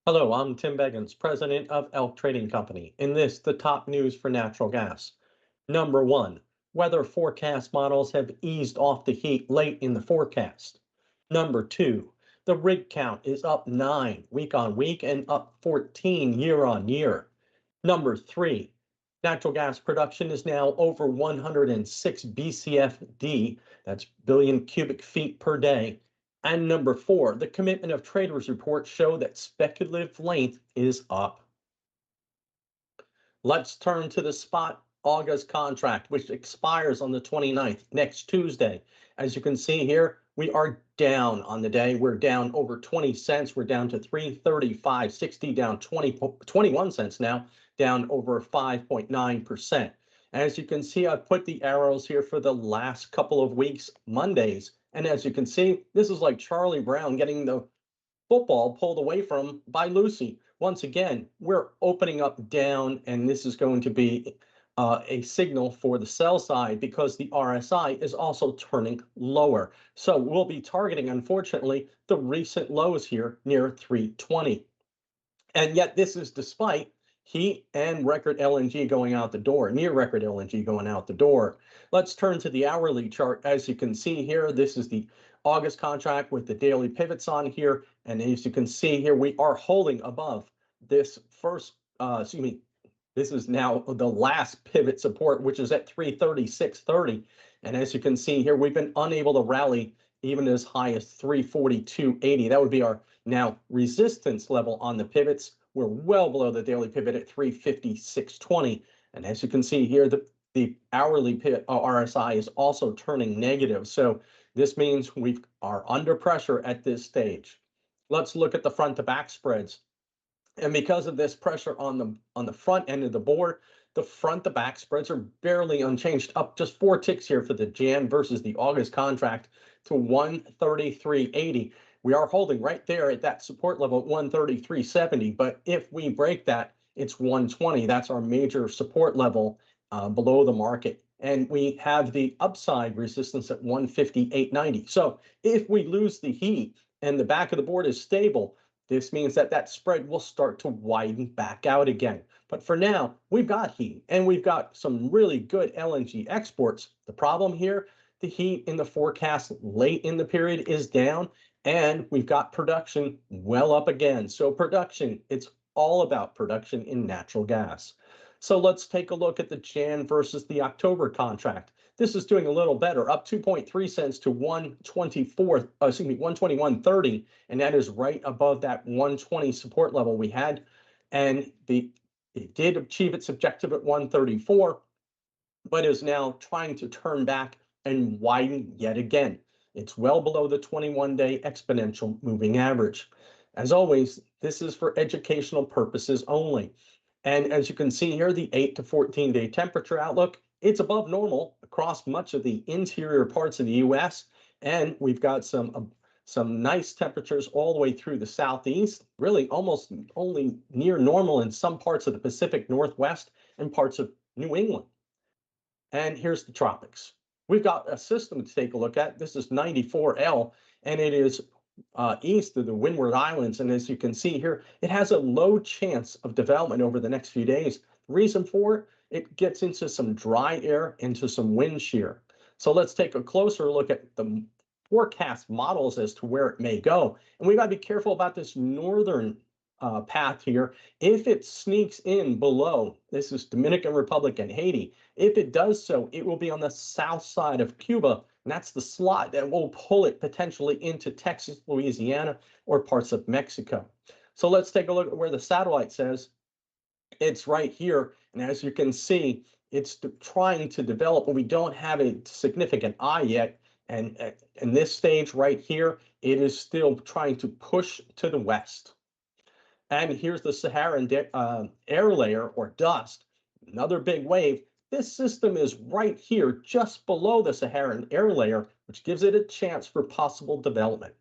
Hello, I'm Tim Beggins, president of Elk Trading Company. In this, the top news for natural gas. Number one, weather forecast models have eased off the heat late in the forecast. Number two, the rig count is up 9 week on week and up 14 year on year. Number three, natural gas production is now over 106 BCFD, that's billion cubic feet per day. And number four, the commitment of traders reports show that speculative length is up. Let's turn to the spot August contract, which expires on the 29th, next Tuesday. As you can see here, we are down on the day. We're down over 20 cents. We're down to 335.60, down 21 cents now, down over 5.9%. As you can see, I put the arrows here for the last couple of weeks, Mondays. And as you can see, this is like Charlie Brown getting the football pulled away from by Lucy. Once again, we're opening up down, and this is going to be a signal for the sell side because the RSI is also turning lower. So we'll be targeting, unfortunately, the recent lows here near 320. And yet this is despite heat and record LNG going out the door, near record LNG going out the door. Let's turn to the hourly chart. As you can see here, this is the August contract with the daily pivots on here. And as you can see here, we are holding above this first, this is now the last pivot support, which is at 336.30. And as you can see here, we've been unable to rally even as high as 342.80. That would be our now resistance level on the pivots. We're well below the daily pivot at 356.20. And as you can see here, the hourly RSI is also turning negative. So this means we are under pressure at this stage. Let's look at the front to back spreads. And because of this pressure on the front end of the board, the front to back spreads are barely unchanged, up just 4 ticks here for the Jan versus the August contract to 133.80. We are holding right there at that support level at 133.70, but if we break that, it's 120. That's our major support level below the market. And we have the upside resistance at 158.90. So if we lose the heat and the back of the board is stable, this means that that spread will start to widen back out again. But for now, we've got heat and we've got some really good LNG exports. The problem here, the heat in the forecast late in the period is down, and we've got production well up again. So production, it's all about production in natural gas. So let's take a look at the Jan versus the October contract. This is doing a little better, up 2.3 cents to 121.30, and that is right above that 120 support level we had. And it did achieve its objective at 134, but is now trying to turn back and widen yet again. It's well below the 21-day exponential moving average. As always, this is for educational purposes only. And as you can see here, the 8 to 14-day temperature outlook, it's above normal across much of the interior parts of the U.S. And we've got some nice temperatures all the way through the southeast, really almost only near normal in some parts of the Pacific Northwest and parts of New England. And here's the tropics. We've got a system to take a look at. This is 94L, and it is east of the Windward Islands. And as you can see here, it has a low chance of development over the next few days. The reason for it, it gets into some dry air, into some wind shear. So let's take a closer look at the forecast models as to where it may go. And we got to be careful about this northern path here. If it sneaks in below, this is Dominican Republic and Haiti. If it does so, it will be on the south side of Cuba, and that's the slot that will pull it potentially into Texas, Louisiana, or parts of Mexico. So let's take a look at where the satellite says. It's right here, and as you can see, it's trying to develop, but we don't have a significant eye yet. And in this stage right here, it is still trying to push to the west. And here's the Saharan air layer or dust, another big wave. This system is right here, just below the Saharan air layer, which gives it a chance for possible development.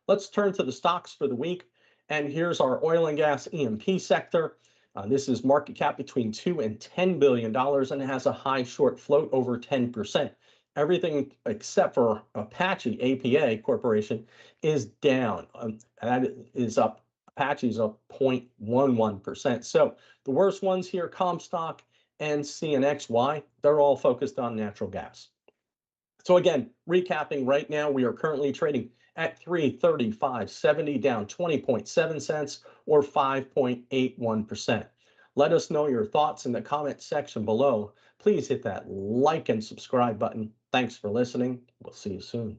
Let's turn to the stocks for the week. And here's our oil and gas E&P sector. This is market cap between $2 and $10 billion, and it has a high short float over 10%. Everything except for Apache APA Corporation is down. That is up Apache's up 0.11%. So the worst ones here, Comstock and CNXY, they're all focused on natural gas. So again, recapping right now, we are currently trading at 335.70, down 20.7 cents or 5.81%. Let us know your thoughts in the comment section below. Please hit that like and subscribe button. Thanks for listening. We'll see you soon.